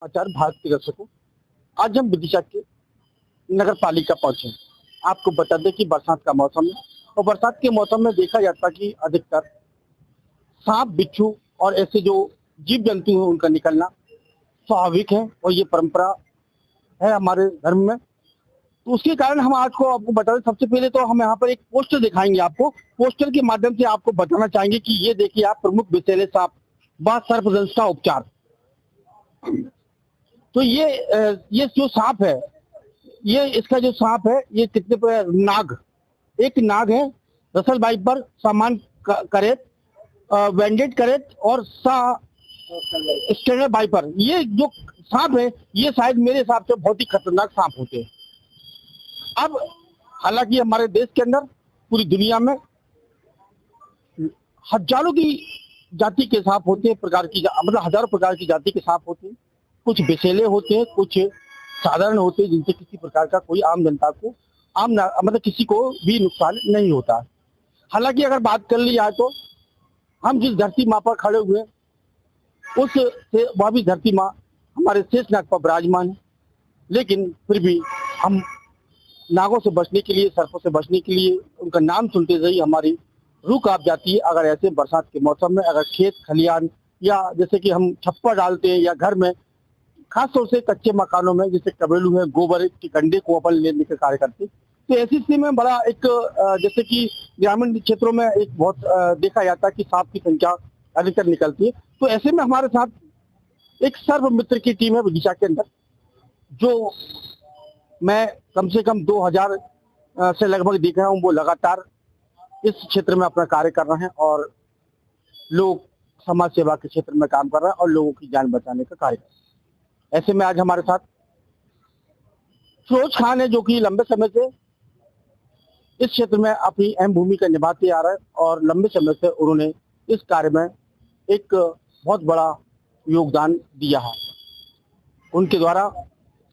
समाचार भारत के दर्शकों, आज हम विदिशा के नगर पालिका पहुंचे। आपको बता दें कि बरसात का मौसम है और बरसात के मौसम में देखा जाता है कि अधिकतर सांप, बिच्छू और ऐसे जो जीव जंतु हैं उनका निकलना स्वाभाविक है और ये परंपरा है हमारे धर्म में। तो उसके कारण हम आज को आपको बता दें, सबसे पहले तो हम यहाँ पर एक पोस्टर दिखाएंगे आपको। पोस्टर के माध्यम से आपको बताना चाहेंगे कि ये देखिए आप, प्रमुख विषैले सांप व सर्पदंश का उपचार। तो ये जो सांप है, ये इसका जो सांप है ये कितने पर नाग, एक नाग है रसल वाइपर, सामान करेत, वेंडेड करेत और सा स्टैंडर्ड वाइपर। ये जो सांप है ये शायद मेरे हिसाब से बहुत ही खतरनाक सांप होते हैं। अब हालांकि हमारे देश के अंदर, पूरी दुनिया में हजारों की जाति के सांप होते हैं, प्रकार की मतलब हजारों प्रकार की जाति के सांप होते हैं। कुछ विषैले होते हैं, कुछ साधारण होते हैं, जिनसे किसी प्रकार का कोई आम जनता को मतलब किसी को भी नुकसान नहीं होता। हालांकि अगर बात कर ली जाए तो हम जिस धरती माँ पर खड़े हुए उस से वह भी धरती माँ हमारे शेषनाग पर विराजमान है, लेकिन फिर भी हम नागों से बचने के लिए, सर्पों से बचने के लिए, उनका नाम सुनते ही हमारी रूह कांप जाती है। अगर ऐसे बरसात के मौसम में अगर खेत खलियान या जैसे कि हम छप्पर डालते हैं या घर में, खास तौर से कच्चे मकानों में, जैसे कबेलू है, गोबर के कंडे को अपन लेने का कार्य करते हैं, तो ऐसी स्थिति में बड़ा एक जैसे कि ग्रामीण क्षेत्रों में एक बहुत देखा जाता है कि सांप की संख्या अधिकतर निकलती है। तो ऐसे में हमारे साथ एक सर्व मित्र की टीम है विदिशा के अंदर, जो मैं कम से कम 2000 से लगभग देख रहा हूँ, वो लगातार इस क्षेत्र में अपना कार्य कर रहे हैं और लोग समाज सेवा के क्षेत्र में काम कर रहे हैं और लोगों की जान बचाने का कार्य कर रहे हैं। ऐसे में आज हमारे साथ फिरोज खान है, जो कि लंबे समय से इस क्षेत्र में अपनी अहम भूमिका निभाते आ रहे हैं और लंबे समय से उन्होंने इस कार्य में एक बहुत बड़ा योगदान दिया है। उनके द्वारा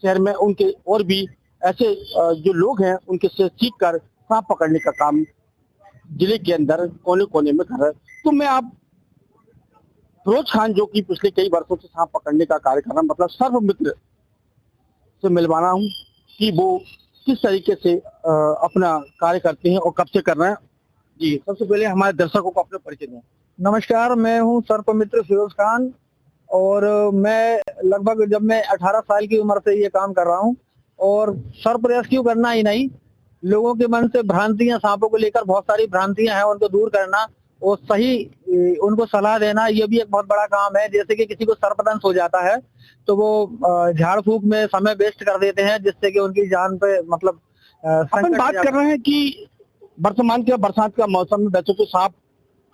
शहर में उनके और भी ऐसे जो लोग हैं उनके से सीख कर सांप पकड़ने का काम जिले के अंदर कोने कोने में कर रहे हैं। तो मैं आप फिरोज खान, जो कि पिछले कई वर्षों से सांप पकड़ने का कार्य कर रहा है, मतलब सर्व मित्र से मिलवाना हूँ कि वो किस तरीके से अपना कार्य करते हैं और कब से कर रहे हैं। जी, सबसे पहले हमारे दर्शकों को अपने परिचय दें। नमस्कार, मैं हूं सर्प मित्र फिरोज खान और मैं लगभग जब मैं 18 साल की उम्र से ये काम कर रहा हूं और सर्प रेस्क्यू करना ही नहीं, लोगों के मन से भ्रांतियां, सांपों को लेकर बहुत सारी भ्रांतियां हैं, उनको दूर करना और सही उनको सलाह देना, ये भी एक बहुत बड़ा काम है। जैसे कि किसी को सर्पदंश हो जाता है तो वो झाड़ फूक में समय वेस्ट कर देते हैं, जिससे कि उनकी जान पे मतलब अपन बात कर रहे हैं कि वर्तमान के बरसात का मौसम में वैसे तो सांप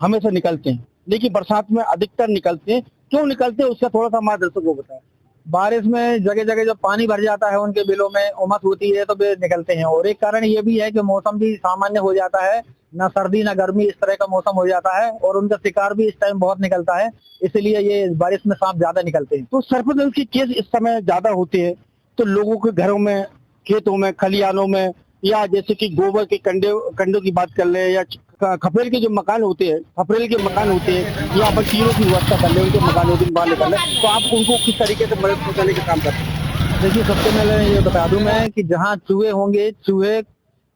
हमेशा निकलते हैं, लेकिन बरसात में अधिकतर निकलते हैं। क्यों निकलते हैं उसका थोड़ा सा हमारे दर्शकों को बताएं। बारिश में जगह जगह जब पानी भर जाता है, उनके बिलों में उमस होती है तो वे निकलते हैं। और एक कारण ये भी है कि मौसम भी सामान्य हो जाता है, ना सर्दी ना गर्मी, इस तरह का मौसम हो जाता है और उनका शिकार भी इस टाइम बहुत निकलता है, इसलिए ये बारिश में सांप ज्यादा निकलते हैं। तो सर्पदंश के केस इस समय ज्यादा होते हैं, तो लोगों के घरों में, खेतों में, खलियानों में, या जैसे कि गोबर के कंडों की बात कर ले, या खपरेल के जो मकान होते हैं, खपरेल के मकान होते हैं, या अपन टीनों की व्यवस्था कर ले, उनके मकानों की बाहर निकाल ले, तो आप उनको किस तरीके से मदद पहुंचाने का काम करते हैं? देखिए, सबसे पहले ये बता दूं मैं कि जहाँ चूहे होंगे, चूहे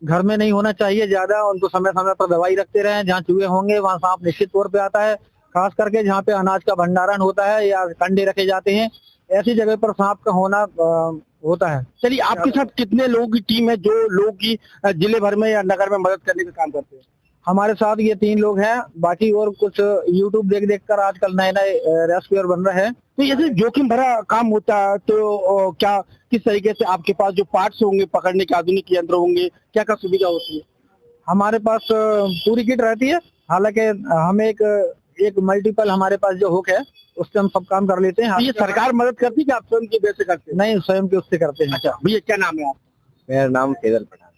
घर में नहीं होना चाहिए ज्यादा, उनको समय समय पर दवाई रखते रहें। जहाँ चूहे होंगे वहाँ सांप निश्चित तौर पे आता है, खास करके जहाँ पे अनाज का भंडारण होता है या कंडे रखे जाते हैं, ऐसी जगह पर सांप का होना होता है। चलिए, आपके साथ कितने लोगों की टीम है जो लोगों की जिले भर में या नगर में मदद करने का काम करते हैं? हमारे साथ ये 3 लोग हैं, बाकी और कुछ यूट्यूब देख देख कर आजकल नए नए रेस्क्यूअर बन रहे हैं। तो ये जोखिम भरा काम होता है, तो क्या किस तरीके से आपके पास जो पार्ट्स होंगे, पकड़ने के आधुनिक यंत्र होंगे, क्या क्या सुविधा होती है? हमारे पास पूरी किट रहती है। हालांकि हम एक मल्टीपल हमारे पास जो हुक है उससे हम सब काम कर लेते हैं। तो ये सरकार मदद करती है कि आप स्वयं के वैसे करते हैं? नहीं, स्वयं के उससे करते हैं। अच्छा भैया, क्या नाम है आपका? मेरा नाम फैजल पठान।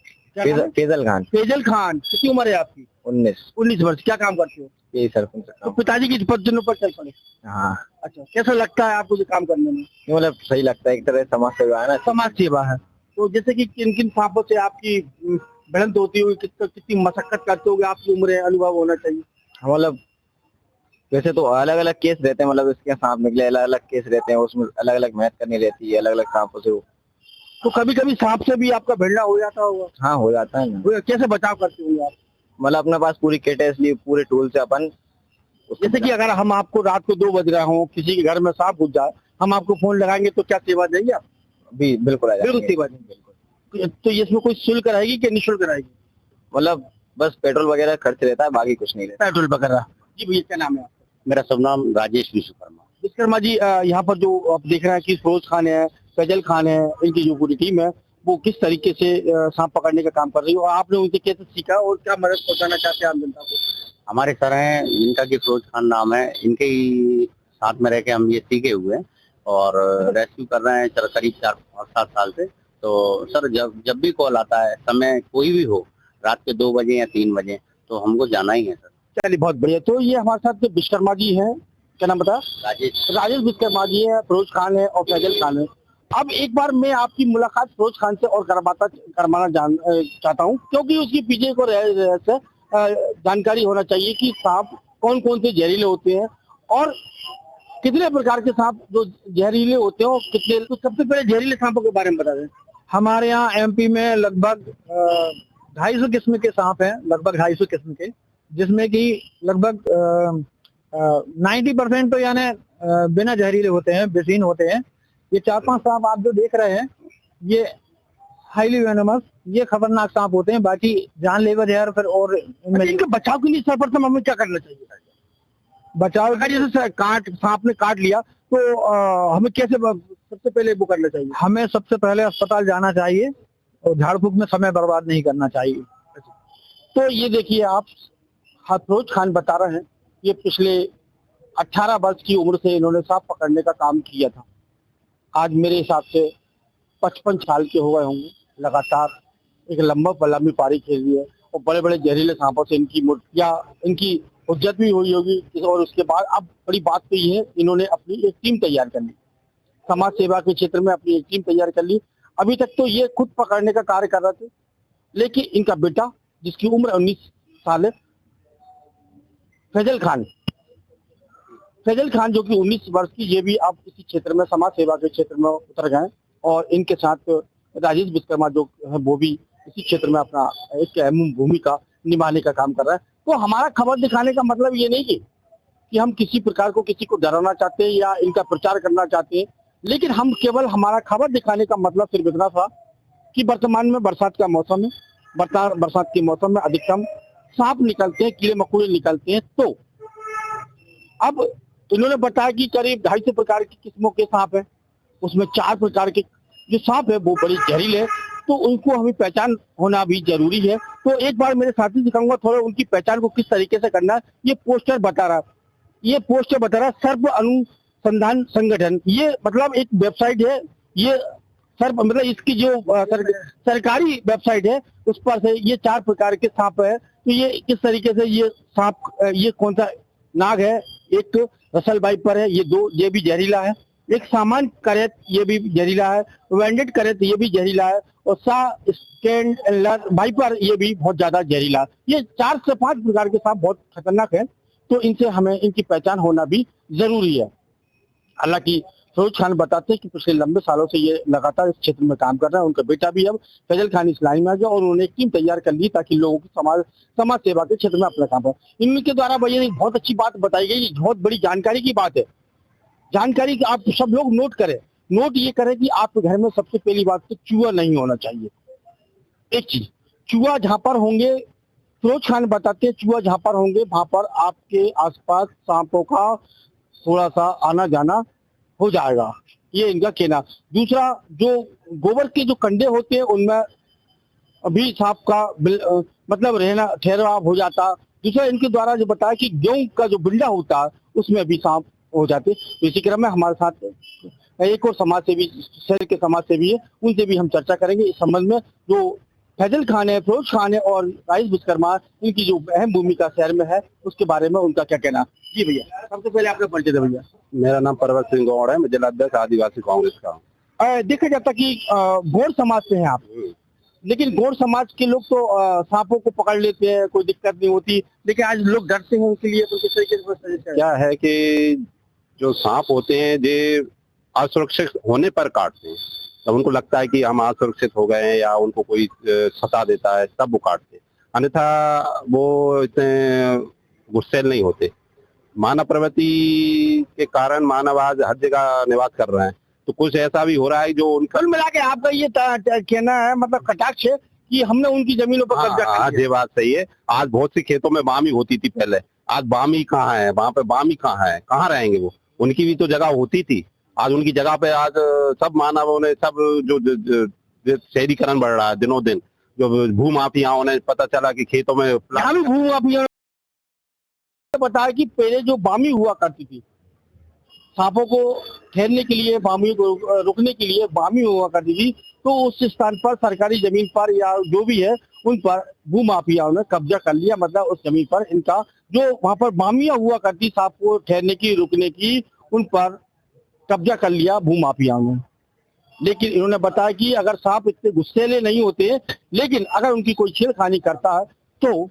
फैजल खान। फैजल खान, कितनी उम्र है आपकी? 19 वर्ष। क्या काम करते हो? यही सरपंच का तो काम। पिताजी की पदचिन्हों पर चल पड़े? हाँ। अच्छा, कैसा लगता है आपको ये काम करने में? मतलब सही लगता है, एक तरह समाज सेवा है ना। समाज सेवा है। तो जैसे कि किन किन सांपों से आपकी भिड़ंत होती होगी, कितनी मशक्कत करते होगे, आपकी उम्र है, अनुभव होना चाहिए। मतलब वैसे तो अलग अलग केस रहते हैं, मतलब इसके सांप निकले अलग अलग केस रहते हैं, उसमें अलग अलग मेहनत करनी रहती है, अलग अलग सांपों से। तो कभी कभी सांप से भी आपका भिड़ना हो जाता होगा? हाँ हो जाता है ना। कैसे बचाव करते होंगे आप? मतलब अपने पास पूरी किट है, इसलिए पूरे टूल से अपन जैसे कि अगर हम आपको रात को 2 बज रहा हो, किसी के घर में सांप घुस जाए, हम आपको फोन लगाएंगे तो क्या सेवा देंगे आप? भी बिल्कुल आ बिल्कुल जाएंगे। सेवा देंगे। तो ये इसमें कोई शुल्क रहेगी कि निःशुल्क रहेगी? मतलब बस पेट्रोल वगैरह खर्च रहता है, बाकी कुछ नहीं रहता। पेट्रोल वगैरह। जी भैया, क्या नाम है आपका? मेरा सब नाम राजेश विश्वकर्मा। विश्वकर्मा जी, यहाँ पर जो आप देख रहे हैं कि फिरोज खान है, फैजल खान है, इनकी जो पूरी टीम है वो किस तरीके से सांप पकड़ने का काम कर रही है और आपने उनसे कैसे सीखा और क्या मदद पहुंचाना चाहते हैं आम जनता को? हमारे सर हैं, इनका की फिरोज खान नाम है, इनके ही साथ में रह के हम ये सीखे हुए हैं और रेस्क्यू कर रहे हैं सर करीब 4-7 साल से। तो सर जब भी कॉल आता है, समय कोई भी हो, रात के 2 बजे या 3 बजे, तो हमको जाना ही है सर। चलिए, बहुत बढ़िया। तो ये हमारे साथ विश्वकर्मा जी हैं, क्या नाम बता? राजेश विश्वकर्मा जी है, फिरोज खान है और फैजल खान है। अब एक बार मैं आपकी मुलाकात फिरोज खान से और करवाना चाहता हूँ, क्योंकि उसके पीछे को रहस्य जानकारी होना चाहिए कि सांप कौन कौन से जहरीले होते हैं और कितने प्रकार के सांप जो जहरीले होते हैं और कितने। तो सबसे पहले जहरीले सांपों के बारे में बता दें। हमारे यहाँ एमपी में लगभग 250 किस्म के सांप हैं, लगभग 250 किस्म के, जिसमें कि लगभग 90% तो यानी बिना जहरीले होते हैं, बेसिन होते हैं। ये 4-5 सांप आप जो देख रहे हैं, ये हाईली वेनमस, ये खतरनाक सांप होते हैं। बाकी जानलेवा जहर फिर और इनके बचाव के लिए सर्वप्रथम हमें क्या करना चाहिए? बचाव अगर जैसे सांप ने काट लिया तो हमें कैसे सबसे पहले वो करना चाहिए? हमें सबसे पहले अस्पताल जाना चाहिए और झाड़ फूक में समय बर्बाद नहीं करना चाहिए। तो ये देखिए, आप फिरोज खान बता रहे हैं, ये पिछले 18 वर्ष की उम्र से इन्होंने सांप पकड़ने का काम किया था। आज मेरे हिसाब से 55 साल के हो गए होंगे। लगातार एक लंबी पारी खेली है और बड़े बड़े जहरीले सांपों से इनकी मूर्तियां, इनकी हुज्जत भी हुई होगी। और उसके बाद अब बड़ी बात तो ये है, इन्होंने अपनी एक टीम तैयार कर ली, समाज सेवा के क्षेत्र में अपनी एक टीम तैयार कर ली। अभी तक तो ये खुद पकड़ने का कार्य कर रहे थे, लेकिन इनका बेटा जिसकी उम्र 19 साल है, फैजल खान जो कि 19 वर्ष की, ये भी अब इसी क्षेत्र में समाज सेवा के क्षेत्र में उतर गए और इनके साथ राजेश विश्वकर्मा जो है वो भी इसी क्षेत्र में अपना एक अहम भूमिका निभाने का काम कर रहा है। तो हमारा खबर दिखाने का मतलब ये नहीं कि हम किसी प्रकार को किसी को डराना चाहते हैं या इनका प्रचार करना चाहते हैं, लेकिन हम केवल हमारा खबर दिखाने का मतलब सिर्फ इतना था कि वर्तमान में बरसात का मौसम है, बरसात के मौसम में अधिकतम सांप निकलते हैं, कीड़े मकोड़े निकलते हैं। तो अब इन्होंने बताया कि करीब 250 प्रकार की किस्मों के सांप है, उसमें 4 प्रकार के जो सांप है वो बड़ी जहरीले है, तो उनको हमें पहचान होना भी जरूरी है। तो एक बार मेरे साथी से कहूंगा थोड़ा उनकी पहचान को किस तरीके से करना है। ये पोस्टर बता रहा है सर्प अनुसंधान संगठन, ये मतलब एक वेबसाइट है, ये सर्प मतलब इसकी जो सरकारी वेबसाइट है उस पर से ये 4 प्रकार के सांप है। तो ये किस तरीके से ये सांप, ये कौन सा नाग है, एक रसल वाइपर है, ये भी जहरीला है, एक सामान्य करेत ये भी जहरीला है, वेंडेड करेत ये भी जहरीला है और वाइपर ये भी बहुत ज्यादा जहरीला है। ये 4 से 5 प्रकार के सांप बहुत खतरनाक है, तो इनसे हमें इनकी पहचान होना भी जरूरी है। हालांकि फिरोज खान बताते हैं कि पिछले लंबे सालों से ये लगातार इस क्षेत्र में काम कर रहे हैं। उनका बेटा भी अब फैजल खान इस लाइन में आ गया और उन्होंने एक टीम तैयार कर ली ताकि लोगों की समाज सेवा के क्षेत्र में अपना काम करे। इनके द्वारा भैया एक बहुत अच्छी बात बताई गई, बहुत बड़ी जानकारी की बात है। जानकारी आप सब लोग नोट करें, नोट ये करें कि आपके घर में सबसे पहली बात तो चूहा नहीं होना चाहिए। एक चीज, चूहा जहां पर होंगे, फिरोज खान बताते हैं चूहा जहां पर होंगे वहां पर आपके आसपास सांपों का थोड़ा सा आना जाना हो जाएगा, ये इनका कहना। दूसरा, जो गोबर के जो कंडे होते हैं उनमें अभी सांप का मतलब रहना ठहराव हो जाता। दूसरा, इनके द्वारा जो बताया कि गेहूं का जो बिल्डा होता है उसमें भी सांप हो जाते। तो इसी क्रम में हमारे साथ एक और समाज सेवी, शहर के समाज सेवी है, उनसे भी हम चर्चा करेंगे इस संबंध में। जो फैजल खान है, फिरोज खान है और राजेश विश्वकर्मा, इनकी जो अहम भूमिका शहर में है उसके बारे में उनका क्या कहना। जी भैया, सबसे पहले आपका परिचय दे भैया। मेरा नाम परवत सिंह गौड़ है, मैं जिलाध्यक्ष आदिवासी कांग्रेस का। देखा जाता कि गौड़ समाज से हैं आप, लेकिन गौड़ समाज के लोग तो सांपों को पकड़ लेते हैं, कोई दिक्कत नहीं होती, लेकिन आज लोग डरते हैं उनके लिए, तो किस तरीके से सजेस्ट करें? क्या है कि जो सांप होते हैं ये असुरक्षित होने पर काटते हैं। जब उनको लगता है कि हम असुरक्षित हो गए हैं या उनको कोई सता देता है तब वो काटते हैं, अन्यथा वो इतने गुस्सैल नहीं होते। मानव प्रवृत्ति के कारण मानव आज हर जगह निवास कर रहे हैं, तो कुछ ऐसा भी हो रहा है जो उनका कुल मिला के आपका ये कहना है, मतलब कटाक्ष है कि हमने उनकी जमीनों पर कब्जा कर हाँ, लिया। ये बात सही है। आज बहुत सी खेतों में बामी होती थी पहले, आज बामी कहाँ है, वहां पे बामी कहाँ है, कहाँ रहेंगे वो? उनकी भी तो जगह होती थी, आज उनकी जगह पे आज सब मानवों ने, सब जो शहरीकरण बढ़ रहा है दिनों दिन, जो भूमाफियाओं ने, पता चला कि खेतों में यहाँ भी भूमाफियाओं ने बताया कि पहले जो बामी हुआ करती थी, सांपों को ठहरने के लिए, बामी को रुकने के लिए बामी हुआ करती थी, तो उस स्थान पर सरकारी जमीन पर या जो भी है उन पर भूमाफियाओं ने कब्जा कर लिया। मतलब उस जमीन पर इनका जो वहां पर बामियां हुआ करती सांप को ठहरने की, रुकने की, उन पर कब्जा कर लिया भूमाफियाओं ने। लेकिन इन्होंने बताया कि अगर सांप इतने गुस्सेले नहीं होते, लेकिन अगर उनकी कोई छेड़खानी करता है तो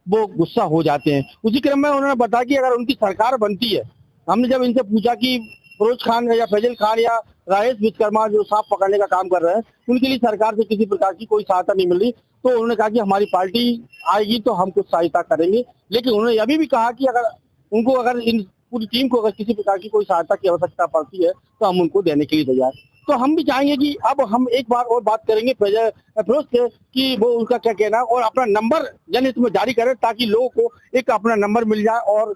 वो गुस्सा हो जाते हैं। उसी क्रम में उन्होंने बताया कि अगर उनकी सरकार बनती है, हमने जब इनसे पूछा कि फिरोज खान या फैजल खान या राजेश विश्वकर्मा जो सांप पकड़ने का काम कर रहे हैं, उनके लिए सरकार से किसी प्रकार की कोई सहायता नहीं मिल रही, तो उन्होंने कहा कि हमारी पार्टी आएगी तो हम कुछ सहायता करेंगे। लेकिन उन्होंने यह भी कहा कि अगर इन पूरी टीम को अगर किसी प्रकार की कोई सहायता की आवश्यकता पड़ती है तो हम उनको देने के लिए तैयार। तो हम भी चाहेंगे कि अब हम एक बार और बात करेंगे फिरोज से कि वो उनका क्या कहना है, और अपना नंबर जनहित में जारी करें ताकि लोगों को एक अपना नंबर मिल जाए और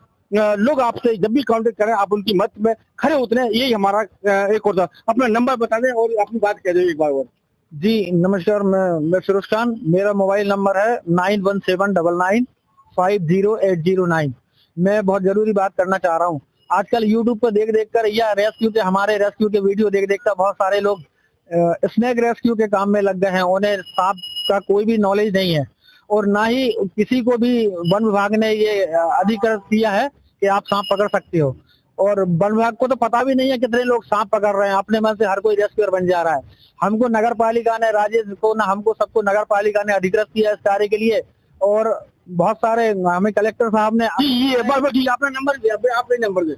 लोग आपसे जब भी कांटेक्ट करें आप उनकी मत में खड़े उतरे। यही हमारा एक और था। अपना नंबर बता दें और अपनी बात कह दें एक बार और। जी नमस्कार, मैं फिरोज खान, मेरा मोबाइल नंबर है 917999508009। मैं बहुत जरूरी बात करना चाह रहा हूँ। आजकल यूट्यूब पर देख कर या हमारे रेस्क्यू के वीडियो देख कर बहुत सारे लोग स्नेक रेस्क्यू के काम में लग गए हैं। उन्हें सांप का कोई भी नॉलेज नहीं है और ना ही किसी को भी वन विभाग ने ये अधिकृत किया है कि आप सांप पकड़ सकते हो, और वन विभाग को तो पता भी नहीं है कितने लोग सांप पकड़ रहे हैं। अपने मन से हर कोई रेस्क्यूअर बन जा रहा है। हमको नगर पालिका ने, राजेश को ना, हमको सबको नगर पालिका ने अधिकृत किया इस कार्य के लिए, और बहुत सारे हमें कलेक्टर साहब ने अपना नंबर दिया, आपने नंबर दे।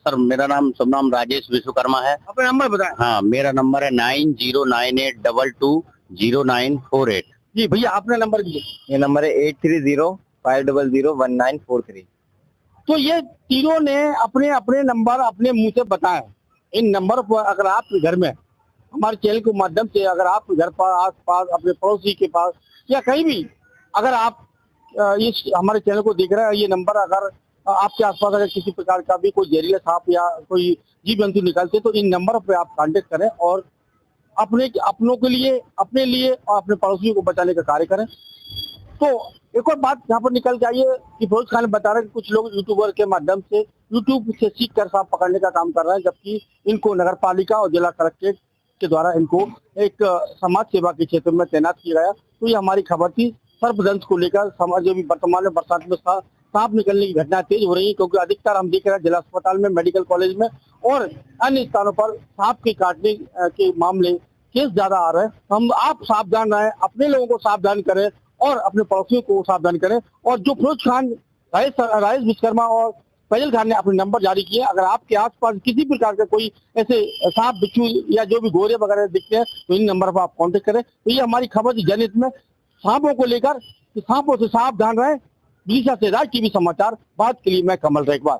सर मेरा नाम शुभ नाम राजेश विश्वकर्मा है। अपना नंबर बताएं। हाँ, मेरा नंबर है 9098220948। जी भैया अपना नंबर दीजिए। ये नंबर है 8305001943। तो ये तीनों ने अपने अपने नंबर अपने मुंह से बताए। इन नंबर पर अगर आप घर में हमारे चैनल के माध्यम से, अगर आप घर पर आस पास अपने पड़ोसी के पास या कहीं भी अगर आप इस हमारे चैनल को देख रहे हैं, ये नंबर अगर आपके आसपास अगर किसी प्रकार का भी कोई जहरीला सांप या कोई जीव जंतु निकलते तो इन नंबर पे आप कांटेक्ट करें और अपनों के लिए, अपने लिए और अपने पड़ोसियों को बचाने का कार्य करें। तो एक और बात यहाँ पर निकल के आई है कि फिरोज खान बता रहे हैं कि कुछ लोग यूट्यूबर के माध्यम से यूट्यूब से सीख कर सांप पकड़ने का काम कर रहे हैं, जबकि इनको नगर पालिका और जिला कलेक्ट्रेट के द्वारा इनको एक समाज सेवा के क्षेत्र में तैनात किया गया। तो ये हमारी खबर थी सर्पदंश को लेकर। समाज जो भी वर्तमान में बरसात में सांप निकलने की घटना तेज हो रही है, क्योंकि अधिकतर हम देख रहे हैं जिला अस्पताल में, मेडिकल कॉलेज में और अन्य स्थानों पर सांप के काटने के मामले केस ज्यादा आ रहे हैं। हम आप सावधान रहें, अपने लोगों को सावधान करें और अपने पड़ोसियों को सावधान करें। और जो फिरोज खान, राजेश विश्वकर्मा और फैजल खान ने अपने नंबर जारी किए, अगर आपके आसपास किसी प्रकार का कोई ऐसे सांप, बिच्छू या जो भी गोरे वगैरह दिखते हैं तो इन नंबर पर आप कांटेक्ट करें। तो ये हमारी खबर थी जनहित में सांपों को लेकर, सांपों से सावधान रहें। विदिशा से राज टीवी समाचार, बात के लिए मैं कमल रेखवार।